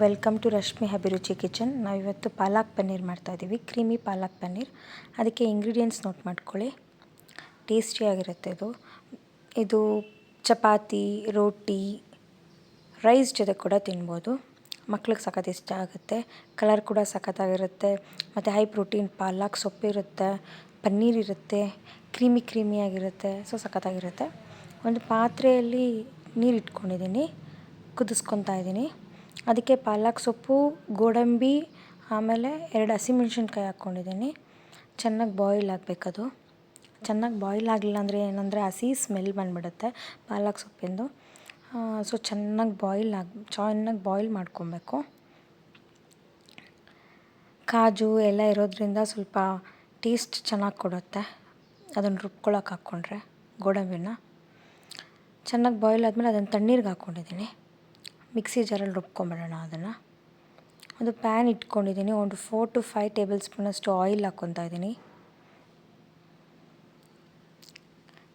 Welcome to Rashmi ಅಭಿರುಚಿ kitchen. ನಾವಿವತ್ತು ಪಾಲಕ್ ಪನ್ನೀರ್ ಮಾಡ್ತಾಯಿದ್ದೀವಿ, ಕ್ರೀಮಿ ಪಾಲಕ್ ಪನ್ನೀರ್. ಅದಕ್ಕೆ ಇಂಗ್ರೀಡಿಯೆಂಟ್ಸ್ ನೋಟ್ ಮಾಡ್ಕೊಳ್ಳಿ. ಟೇಸ್ಟಿಯಾಗಿರುತ್ತೆ ಇದು ಚಪಾತಿ, ರೋಟಿ, ರೈಸ್ ಜೊತೆ ಕೂಡ ತಿನ್ಬೋದು. ಮಕ್ಳಿಗೆ ಸಖತ್ ಇಷ್ಟ ಆಗುತ್ತೆ. ಕಲರ್ ಕೂಡ ಸಖತ್ತಾಗಿರುತ್ತೆ. ಮತ್ತು ಹೈ ಪ್ರೋಟೀನ್ ಪಾಲಕ್ ಸೊಪ್ಪಿರುತ್ತೆ, ಪನ್ನೀರ್ ಇರುತ್ತೆ, ಕ್ರೀಮಿಯಾಗಿರುತ್ತೆ. ಸಖತ್ತಾಗಿರುತ್ತೆ. ಒಂದು ಪಾತ್ರೆಯಲ್ಲಿ ನೀರು ಇಟ್ಕೊಂಡಿದ್ದೀನಿ, ಕುದಿಸ್ಕೊತಾ ಇದ್ದೀನಿ. ಅದಕ್ಕೆ ಪಾಲಕ್ ಸೊಪ್ಪು, ಗೋಡಂಬಿ, ಆಮೇಲೆ 2 ಹಸಿಮೆಣ್ಸಿನ್ಕಾಯಿ ಹಾಕ್ಕೊಂಡಿದ್ದೀನಿ. ಚೆನ್ನಾಗಿ ಬಾಯ್ಲ್ ಆಗಬೇಕದು. ಚೆನ್ನಾಗಿ ಬಾಯ್ಲ್ ಆಗಲಿಲ್ಲ ಅಂದರೆ ಏನಂದರೆ ಹಸಿ ಸ್ಮೆಲ್ ಬಂದುಬಿಡುತ್ತೆ ಪಾಲಕ್ ಸೊಪ್ಪಿಂದು. ಚೆನ್ನಾಗಿ ಬಾಯ್ಲ್ ಮಾಡ್ಕೊಬೇಕು. ಕಾಜು ಎಲ್ಲ ಇರೋದ್ರಿಂದ ಸ್ವಲ್ಪ ಟೇಸ್ಟ್ ಚೆನ್ನಾಗಿ ಕೊಡುತ್ತೆ. ಅದನ್ನು ರುಬ್ಕೊಳ್ಳೋಕೆ ಹಾಕ್ಕೊಂಡ್ರೆ ಗೋಡಂಬಿನ ಚೆನ್ನಾಗಿ ಬಾಯ್ಲ್ ಆದಮೇಲೆ ಅದನ್ನು ತಣ್ಣೀರಿಗೆ ಹಾಕ್ಕೊಂಡಿದ್ದೀನಿ. ಮಿಕ್ಸಿ ಜಾರಲ್ಲಿ ರುಬ್ಕೊಂಬಿಡೋಣ ಅದನ್ನು. ಒಂದು ಪ್ಯಾನ್ ಇಟ್ಕೊಂಡಿದ್ದೀನಿ. ಒಂದು 4 to 5 ಟೇಬಲ್ ಸ್ಪೂನಷ್ಟು ಆಯಿಲ್ ಹಾಕ್ಕೊತಾ ಇದ್ದೀನಿ.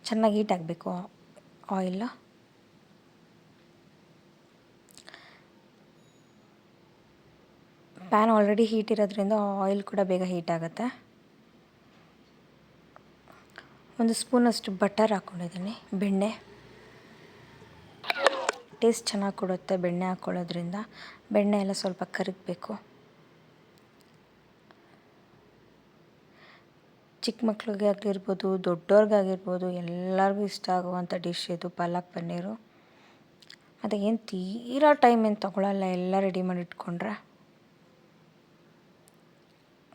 ಚೆನ್ನಾಗಿ ಹೀಟ್ ಆಗಬೇಕು ಆಯಿಲ್. ಪ್ಯಾನ್ ಆಲ್ರೆಡಿ ಹೀಟ್ ಇರೋದ್ರಿಂದ ಆಯಿಲ್ ಕೂಡ ಬೇಗ ಹೀಟ್ ಆಗುತ್ತೆ. ಒಂದು ಸ್ಪೂನಷ್ಟು ಬಟರ್ ಹಾಕ್ಕೊಂಡಿದ್ದೀನಿ, ಬೆಣ್ಣೆ. ಟೇಸ್ಟ್ ಚೆನ್ನಾಗಿ ಕೊಡುತ್ತೆ ಬೆಣ್ಣೆ ಹಾಕ್ಕೊಳ್ಳೋದ್ರಿಂದ. ಬೆಣ್ಣೆ ಎಲ್ಲ ಸ್ವಲ್ಪ ಕರಗಬೇಕು. ಚಿಕ್ಕ ಮಕ್ಳಿಗೆ ಆಗಿರ್ಬೋದು, ದೊಡ್ಡವ್ರಿಗಾಗಿರ್ಬೋದು, ಎಲ್ಲರಿಗೂ ಇಷ್ಟ ಆಗುವಂಥ ಡಿಶ್ ಇದು ಪಾಲಕ್ ಪನ್ನೀರು. ಮತ್ತು ಏನು ತೀರಾ ಟೈಮ್ ಏನು ತೊಗೊಳಲ್ಲ. ಎಲ್ಲ ರೆಡಿ ಮಾಡಿ ಇಟ್ಕೊಂಡ್ರೆ,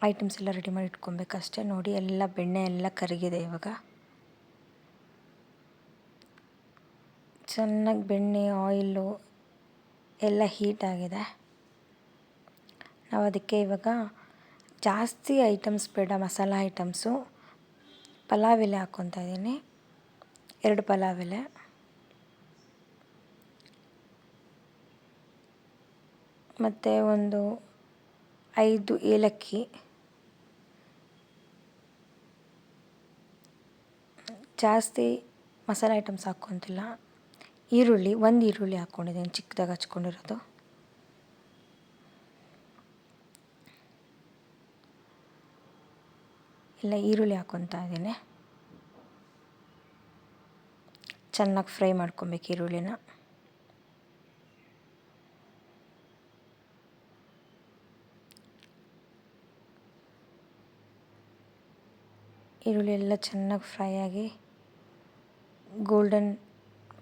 ಐಟಮ್ಸ್ ಎಲ್ಲ ರೆಡಿ ಮಾಡಿ ಇಟ್ಕೊಬೇಕಷ್ಟೇ. ನೋಡಿ, ಎಲ್ಲ ಬೆಣ್ಣೆ ಎಲ್ಲ ಕರಗಿದೆ. ಇವಾಗ ಚೆನ್ನಾಗಿ ಬೆಣ್ಣೆ, ಆಯಿಲು ಎಲ್ಲ ಹೀಟ್ ಆಗಿದೆ. ನಾವು ಅದಕ್ಕೆ ಇವಾಗ ಜಾಸ್ತಿ ಐಟಮ್ಸ್ ಬೇಡ, ಮಸಾಲ ಐಟಮ್ಸು. ಪಲಾವ್ ಎಲೆ ಹಾಕ್ಕೊತಾ ಇದ್ದೀನಿ, 2 ಪಲಾವ್ ಎಲೆ. ಮತ್ತು ಒಂದು 5 ಏಲಕ್ಕಿ. ಜಾಸ್ತಿ ಮಸಾಲೆ ಐಟಮ್ಸ್ ಹಾಕ್ಕೊತಿಲ್ಲ. ಈರುಳ್ಳಿ, 1 ಈರುಳ್ಳಿ ಹಾಕ್ಕೊಂಡಿದ್ದೀನಿ, ಚಿಕ್ಕದಾಗಿ ಹಚ್ಕೊಂಡಿರೋದು. ಎಲ್ಲ ಈರುಳ್ಳಿ ಹಾಕ್ಕೊತಾ ಇದ್ದೀನಿ. ಚೆನ್ನಾಗಿ ಫ್ರೈ ಮಾಡ್ಕೊಬೇಕು ಈರುಳ್ಳಿನ. ಈರುಳ್ಳಿ ಎಲ್ಲ ಚೆನ್ನಾಗಿ ಫ್ರೈ ಆಗಿ ಗೋಲ್ಡನ್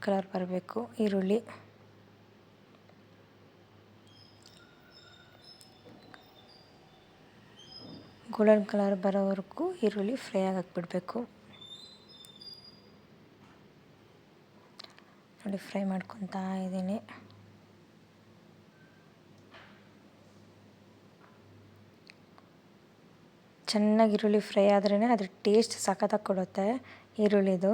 ಕಲರ್ ಬರಬೇಕು ಈರುಳ್ಳಿ. ಗೋಲ್ಡನ್ ಕಲರ್ ಬರೋವರೆಗೂ ಈರುಳ್ಳಿ ಫ್ರೈ ಆಗಕ್ಕೆ ಬಿಡಬೇಕು. ನೋಡಿ, ಫ್ರೈ ಮಾಡ್ಕೊತಾ ಇದ್ದೀನಿ. ಚೆನ್ನಾಗಿ ಈರುಳ್ಳಿ ಫ್ರೈ ಆದ್ರೇ ಅದ್ರ ಟೇಸ್ಟ್ ಸಖತ್ತಾಗಿ ಕೊಡುತ್ತೆ ಈರುಳ್ಳಿದು.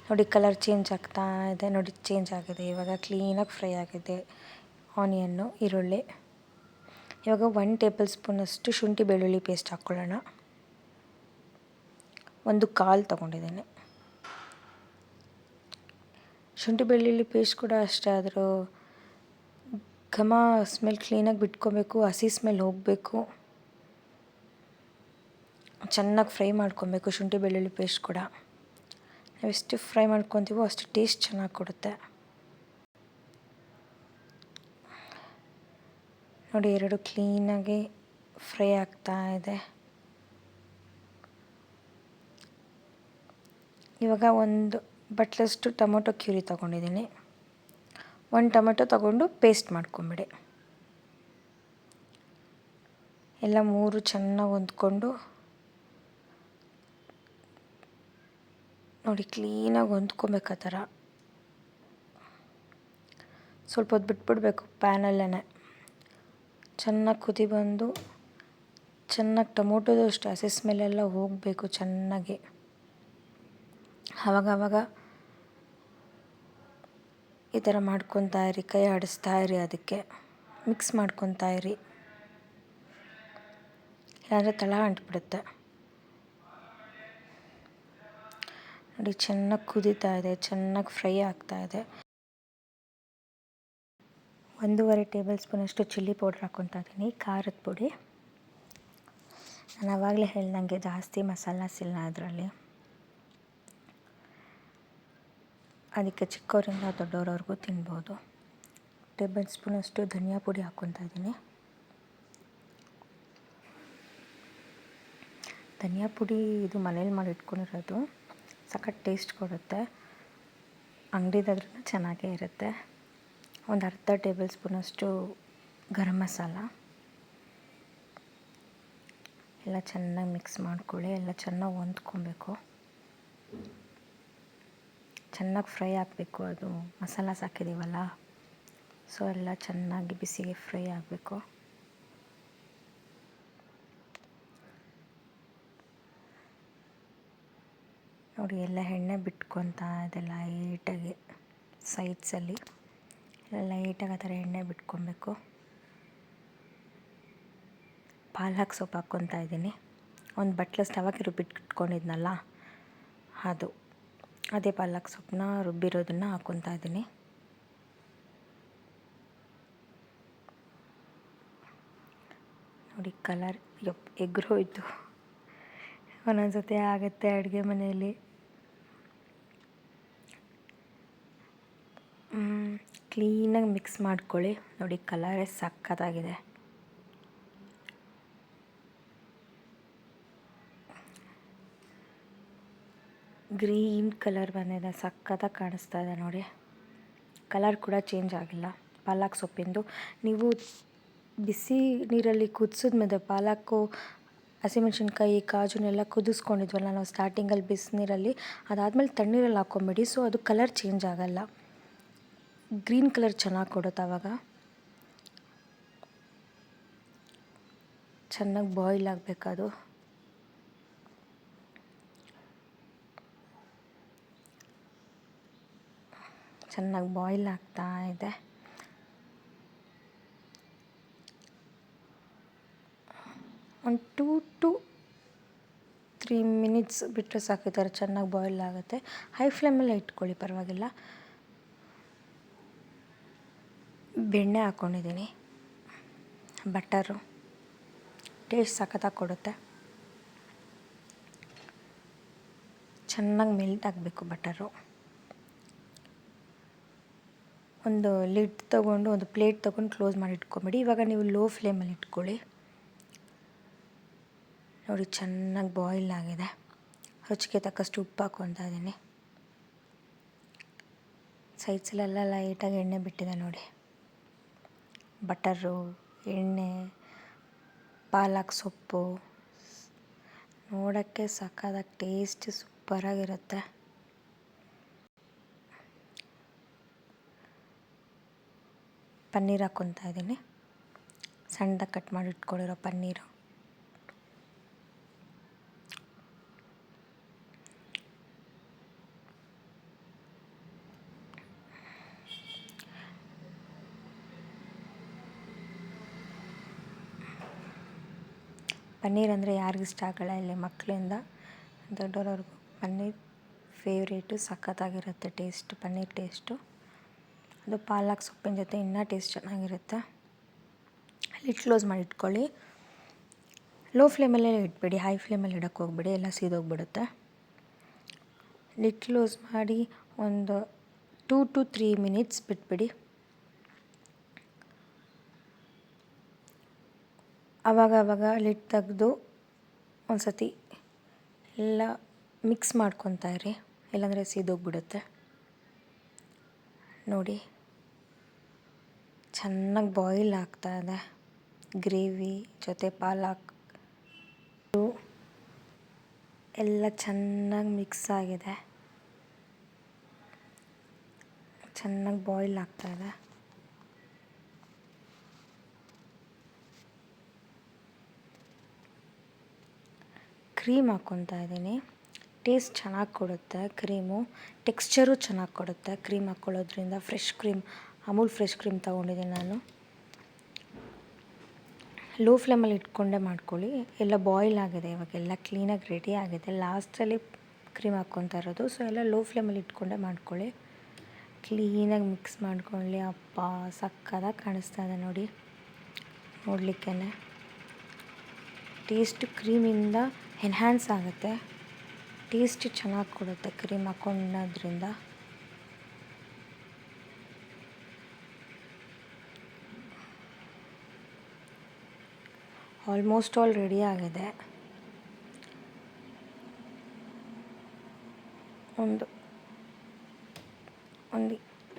ನೋಡಿ, ಕಲರ್ ಚೇಂಜ್ ಆಗ್ತಾ ಇದೆ. ನೋಡಿ, ಚೇಂಜ್ ಆಗಿದೆ. ಇವಾಗ ಕ್ಲೀನಾಗಿ ಫ್ರೈ ಆಗಿದೆ ಆನಿಯನ್ನು, ಈರುಳ್ಳಿ. ಇವಾಗ 1 ಟೇಬಲ್ ಸ್ಪೂನಷ್ಟು ಶುಂಠಿ ಬೆಳ್ಳುಳ್ಳಿ ಪೇಸ್ಟ್ ಹಾಕ್ಕೊಳ್ಳೋಣ. 1 ಕಾಲು ತೊಗೊಂಡಿದ್ದೀನಿ. ಶುಂಠಿ ಬೆಳ್ಳುಳ್ಳಿ ಪೇಸ್ಟ್ ಕೂಡ ಅಷ್ಟೇ, ಆದರೂ ಘಮ ಸ್ಮೆಲ್ ಕ್ಲೀನಾಗಿ ಬಿಟ್ಕೊಬೇಕು, ಹಸಿ ಸ್ಮೆಲ್ ಹೋಗಬೇಕು. ಚೆನ್ನಾಗಿ ಫ್ರೈ ಮಾಡ್ಕೊಬೇಕು ಶುಂಠಿ ಬೆಳ್ಳುಳ್ಳಿ ಪೇಸ್ಟ್ ಕೂಡ. ನಾವು ಎಷ್ಟು ಫ್ರೈ ಮಾಡ್ಕೊತೀವೋ ಅಷ್ಟು ಟೇಸ್ಟ್ ಚೆನ್ನಾಗಿ ಕೊಡುತ್ತೆ. ನೋಡಿ, 2 ಕ್ಲೀನಾಗಿ ಫ್ರೈ ಆಗ್ತಾ ಇದೆ. ಇವಾಗ 1 ಬಟ್ಲಷ್ಟು ಟೊಮೊಟೊ ಕ್ಯೂರಿ ತೊಗೊಂಡಿದ್ದೀನಿ. 1 ಟೊಮೆಟೊ ತೊಗೊಂಡು ಪೇಸ್ಟ್ ಮಾಡ್ಕೊಂಬಿಡಿ. ಎಲ್ಲ 3 ಚೆನ್ನಾಗಿ ಹೊಂದ್ಕೊಂಡು, ನೋಡಿ, ಕ್ಲೀನಾಗಿ ಹೊಂದ್ಕೊಬೇಕು. ಆ ಥರ ಸ್ವಲ್ಪ ಹೊತ್ತು ಬಿಟ್ಬಿಡಬೇಕು ಪ್ಯಾನಲ್ಲೇ. ಚೆನ್ನಾಗಿ ಕುದಿ ಬಂದು, ಚೆನ್ನಾಗಿ ಟೊಮೊಟೊದು ಅಷ್ಟೇ ಹಸಿ ಸ್ಮೆಲ್ಲೆಲ್ಲ ಹೋಗಬೇಕು ಚೆನ್ನಾಗಿ. ಆವಾಗ ಈ ಥರ ಮಾಡ್ಕೊತಾ ಇರಿ, ಕೈ ಆಡಿಸ್ತಾ ಇರಿ, ಅದಕ್ಕೆ ಮಿಕ್ಸ್ ಮಾಡ್ಕೊತಾ ಇರಿ, ಇಲ್ಲಾಂದರೆ ತಳ ಅಂಟ್ಬಿಡುತ್ತೆ. ನೋಡಿ ಚೆನ್ನಾಗಿ ಕುದೀತಾ ಇದೆ, ಚೆನ್ನಾಗಿ ಫ್ರೈ ಆಗ್ತಾ ಇದೆ. 1.5 ಟೇಬಲ್ ಸ್ಪೂನಷ್ಟು ಚಿಲ್ಲಿ ಪೌಡ್ರ್ ಹಾಕ್ಕೊತಾ ಇದ್ದೀನಿ, ಖಾರದ ಪುಡಿ. ನಾನು ಆವಾಗಲೇ ಹೇಳ್ದಂಗೆ ಜಾಸ್ತಿ ಮಸಾಲಾಸ್ ಇಲ್ಲ ಅದರಲ್ಲಿ, ಅದಕ್ಕೆ ಚಿಕ್ಕವರಿಂದ ದೊಡ್ಡವರವರೆಗೂ ತಿನ್ಬೋದು. 1 ಟೇಬಲ್ ಸ್ಪೂನಷ್ಟು ಧನಿಯಾ ಪುಡಿ ಹಾಕ್ಕೊತಾ ಇದ್ದೀನಿ. ಧನಿಯಾ ಪುಡಿ ಇದು ಮನೇಲಿ ಮಾಡಿ ಇಟ್ಕೊಂಡಿರೋದು, ಸಖತ್ ಟೇಸ್ಟ್ ಕೊಡುತ್ತೆ. ಅಂಗಡಿದಾದ್ರೂ ಚೆನ್ನಾಗೇ ಇರುತ್ತೆ. ಒಂದು ಅರ್ಧ ಟೇಬಲ್ ಸ್ಪೂನಷ್ಟು ಗರಂ ಮಸಾಲ ಎಲ್ಲ ಚೆನ್ನಾಗಿ ಮಿಕ್ಸ್ ಮಾಡ್ಕೊಳ್ಳಿ. ಎಲ್ಲ ಚೆನ್ನಾಗಿ ಹೊಂದ್ಕೊಬೇಕು, ಚೆನ್ನಾಗಿ ಫ್ರೈ ಆಗಬೇಕು. ಅದು ಮಸಾಲ ಹಾಕಿದ್ದೀವಲ್ಲ, ಸೊ ಎಲ್ಲ ಚೆನ್ನಾಗಿ ಬಿಸಿಗೆ ಫ್ರೈ ಆಗಬೇಕು. ನೋಡಿ ಎಲ್ಲ ಎಣ್ಣೆ ಬಿಟ್ಕೊತಾ ಇದೆ ಲೈಟಾಗಿ, ಸೈಡ್ಸಲ್ಲಿ ಎಲ್ಲ ಲೈಟಾಗಿ ಆ ಥರ ಎಣ್ಣೆ ಬಿಟ್ಕೊಬೇಕು. ಪಾಲಕ್ ಸೊಪ್ಪು ಹಾಕ್ಕೊತಾ ಇದ್ದೀನಿ. ಒಂದು ಬಟ್ಲಷ್ಟು ಅವಾಗೆ ರುಬ್ಬಿಟ್ಕೊಂಡಿದ್ನಲ್ಲ ಅದೇ ಪಾಲಕ್ ಸೊಪ್ಪನ್ನ ರುಬ್ಬಿರೋದನ್ನು ಹಾಕ್ಕೊತಾ ಇದ್ದೀನಿ. ನೋಡಿ ಕಲರ್ ಎಗ್ರೋಯ್ತು. ಒಂದೊಂದು ಸತಿ ಆಗುತ್ತೆ ಅಡುಗೆ ಮನೆಯಲ್ಲಿ. ಕ್ಲೀನಾಗಿ ಮಿಕ್ಸ್ ಮಾಡ್ಕೊಳ್ಳಿ. ನೋಡಿ ಕಲರೇ ಸಕ್ಕತ್ತಾಗಿದೆ. ಗ್ರೀನ್ ಕಲರ್ ಬಂದಿದೆ, ಸಕ್ಕತ್ತಾಗಿ ಕಾಣಿಸ್ತಾ ಇದೆ ನೋಡಿ. ಕಲರ್ ಕೂಡ ಚೇಂಜ್ ಆಗಿಲ್ಲ ಪಾಲಕ್ ಸೊಪ್ಪಿಂದು. ನೀವು ಬಿಸಿ ನೀರಲ್ಲಿ ಕುದಿಸಿದ್ಮೇಲೆ ಪಾಲಕ್ಕು, ಹಸಿಮೆಣ್ಸಿನ್ಕಾಯಿ, ಕಾಜುನೆಲ್ಲ ಕುದಿಸ್ಕೊಂಡಿದ್ವಲ್ಲ ನಾವು ಸ್ಟಾರ್ಟಿಂಗಲ್ಲಿ ಬಿಸಿನೀರಲ್ಲಿ, ಅದಾದಮೇಲೆ ತಣ್ಣೀರಲ್ಲಿ ಹಾಕ್ಕೊಂಬಿಡಿ. ಸೊ ಅದು ಕಲರ್ ಚೇಂಜ್ ಆಗೋಲ್ಲ, ಗ್ರೀನ್ ಕಲರ್ ಚೆನ್ನಾಗಿ ಕೊಡುತ್ತೆ. ಆವಾಗ ಚೆನ್ನಾಗಿ ಬಾಯ್ಲ್ ಆಗಬೇಕದು. ಚೆನ್ನಾಗಿ ಬಾಯ್ಲ್ ಆಗ್ತಾ ಇದೆ. ಒಂದು 2 to 3 ಮಿನಿಟ್ಸ್ ಬಿಟ್ಟರೆ ಸಾಕು, ಈ ಥರ ಚೆನ್ನಾಗಿ ಬಾಯ್ಲ್ ಆಗುತ್ತೆ. ಹೈ ಫ್ಲೇಮಲ್ಲೇ ಇಟ್ಕೊಳ್ಳಿ, ಪರವಾಗಿಲ್ಲ. ಬೆಣ್ಣೆ ಹಾಕ್ಕೊಂಡಿದ್ದೀನಿ, ಬಟರು ಟೇಸ್ಟ್ ಸಖತ್ತಾಗಿ ಕೊಡುತ್ತೆ. ಚೆನ್ನಾಗಿ ಮೆಲ್ಟ್ ಆಗಬೇಕು ಬಟರು. ಒಂದು ಲಿಡ್ ತೊಗೊಂಡು, ಒಂದು ಪ್ಲೇಟ್ ತೊಗೊಂಡು ಕ್ಲೋಸ್ ಮಾಡಿ ಇಟ್ಕೊಂಬಿಡಿ. ಇವಾಗ ನೀವು ಲೋ ಫ್ಲೇಮಲ್ಲಿ ಇಟ್ಕೊಳ್ಳಿ. ನೋಡಿ ಚೆನ್ನಾಗಿ ಬಾಯ್ಲ್ ಆಗಿದೆ. ರುಚಿಗೆ ತಕ್ಕಷ್ಟು ಉಪ್ಪು ಹಾಕ್ಕೊತಾ ಇದ್ದೀನಿ. ಸೈಡ್ಸಲ್ಲೆಲ್ಲ ಲೈಟಾಗಿ ಎಣ್ಣೆ ಬಿಟ್ಟಿದೆ ನೋಡಿ. ಬಟರು, ಎಣ್ಣೆ, ಪಾಲಕ್ ಸೊಪ್ಪು ನೋಡೋಕ್ಕೆ ಸಕ್ಕತ್ತಾಗಿ ಟೇಸ್ಟ್ ಸೂಪರಾಗಿರುತ್ತೆ. ಪನ್ನೀರ್ ಹಾಕ್ಕೊತಾ ಇದ್ದೀನಿ, ಸಣ್ಣದಾಗಿ ಕಟ್ ಮಾಡಿ ಇಟ್ಕೊಂಡಿರೋ ಪನ್ನೀರು. ಪನ್ನೀರ್ ಅಂದರೆ ಯಾರಿಗಿಷ್ಟ ಆಗಲ್ಲ, ಇಲ್ಲಿ ಮಕ್ಕಳಿಂದ ದೊಡ್ಡವರವರೆಗೂ ಪನ್ನೀರ್ ಫೇವ್ರೇಟು. ಸಖತ್ತಾಗಿರುತ್ತೆ ಟೇಸ್ಟ್, ಪನ್ನೀರ್ ಟೇಸ್ಟು. ಅದು ಪಾಲಕ್ ಸೊಪ್ಪಿನ ಜೊತೆ ಇನ್ನೂ ಟೇಸ್ಟ್ ಚೆನ್ನಾಗಿರುತ್ತೆ. ಲಿಡ್ ಕ್ಲೋಸ್ ಮಾಡಿ ಇಟ್ಕೊಳ್ಳಿ. ಲೋ ಫ್ಲೇಮಲ್ಲೇ ಇಟ್ಬಿಡಿ, ಹೈ ಫ್ಲೇಮಲ್ಲಿ ಇಡೋಕ್ಕೆ ಹೋಗ್ಬಿಡಿ, ಎಲ್ಲ ಸೀದೋಗ್ಬಿಡುತ್ತೆ. ಲಿಡ್ ಕ್ಲೋಸ್ ಮಾಡಿ ಒಂದು 2 to 3 ಮಿನಿಟ್ಸ್ ಬಿಟ್ಬಿಡಿ. ಆವಾಗ ಲಿಡ್ ತೆಗೆದು ಒಂದು ಸತಿ ಎಲ್ಲ ಮಿಕ್ಸ್ ಮಾಡ್ಕೊತಾ ಇರಿ, ಇಲ್ಲಾಂದರೆ ಸೀದೋಗ್ಬಿಡುತ್ತೆ. ನೋಡಿ ಚೆನ್ನಾಗಿ ಬಾಯ್ಲ್ ಆಗ್ತಾ ಇದೆ. ಗ್ರೇವಿ ಜೊತೆ ಪಾಲಕ್ ಎಲ್ಲ ಚೆನ್ನಾಗಿ ಮಿಕ್ಸ್ ಆಗಿದೆ, ಚೆನ್ನಾಗಿ ಬಾಯ್ಲ್ ಆಗ್ತಾ ಇದೆ. ಕ್ರೀಮ್ ಹಾಕ್ಕೊತಾ ಇದ್ದೀನಿ. ಟೇಸ್ಟ್ ಚೆನ್ನಾಗಿ ಕೊಡುತ್ತೆ ಕ್ರೀಮು, ಟೆಕ್ಸ್ಚರು ಚೆನ್ನಾಗಿ ಕೊಡುತ್ತೆ ಕ್ರೀಮ್ ಹಾಕ್ಕೊಳ್ಳೋದ್ರಿಂದ. Fresh cream, Amul fresh cream ತೊಗೊಂಡಿದ್ದೀನಿ ನಾನು. ಲೋ ಫ್ಲೇಮಲ್ಲಿ ಇಟ್ಕೊಂಡೇ ಮಾಡ್ಕೊಳ್ಳಿ. ಎಲ್ಲ ಬಾಯ್ಲ್ ಆಗಿದೆ, ಇವಾಗೆಲ್ಲ ಕ್ಲೀನಾಗಿ ರೆಡಿ ಆಗಿದೆ. ಲಾಸ್ಟಲ್ಲಿ ಕ್ರೀಮ್ ಹಾಕ್ಕೊತಾ ಇರೋದು. ಸೊ ಎಲ್ಲ ಲೋ ಫ್ಲೇಮಲ್ಲಿ ಇಟ್ಕೊಂಡೆ ಮಾಡ್ಕೊಳ್ಳಿ. ಕ್ಲೀನಾಗಿ ಮಿಕ್ಸ್ ಮಾಡ್ಕೊಳ್ಳಿ. ಅಪ್ಪ ಸಕ್ಕತ್ತಾಗಿ ಕಾಣಿಸ್ತಾ ಇದೆ ನೋಡಿ, ನೋಡಲಿಕ್ಕೇ ಟೇಸ್ಟ್ ಕ್ರೀಮಿಂದ ಎನ್ಹ್ಯಾನ್ಸ್ ಆಗುತ್ತೆ, ಟೇಸ್ಟ್ ಚೆನ್ನಾಗಿ ಕೊಡುತ್ತೆ ಕ್ರೀಮ್ ಹಾಕ್ಕೊಳ್ಳೋದ್ರಿಂದ. ಆಲ್ಮೋಸ್ಟ್ ಆಲ್ ರೆಡಿ ಆಗಿದೆ. ಒಂದು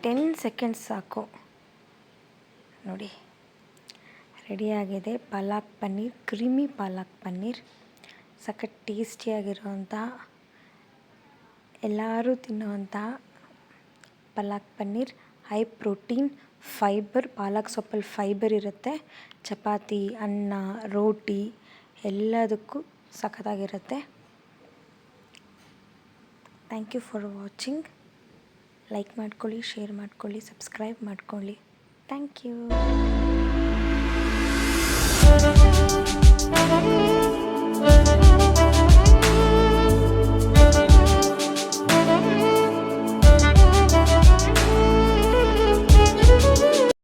10 ಸೆಕೆಂಡ್ಸ್ ಸಾಕು ನೋಡಿ, ರೆಡಿಯಾಗಿದೆ ಪಾಲಕ್ ಪನ್ನೀರ್, ಕ್ರೀಮಿ ಪಾಲಕ್ ಪನ್ನೀರ್. ಸಖತ್ ಟೇಸ್ಟಿಯಾಗಿರುವಂಥ, ಎಲ್ಲರೂ ತಿನ್ನುವಂಥ palak paneer. High protein, fibre, ಪಾಲಕ್ ಸೊಪ್ಪಲ್ಲಿ ಫೈಬರ್ ಇರುತ್ತೆ. ಚಪಾತಿ, ಅನ್ನ, ರೋಟಿ ಎಲ್ಲದಕ್ಕೂ ಸಖತ್ತಾಗಿರುತ್ತೆ. Thank you for watching. Like ಮಾಡ್ಕೊಳ್ಳಿ, ಶೇರ್ ಮಾಡ್ಕೊಳ್ಳಿ, ಸಬ್ಸ್ಕ್ರೈಬ್ ಮಾಡ್ಕೊಳ್ಳಿ. Thank you.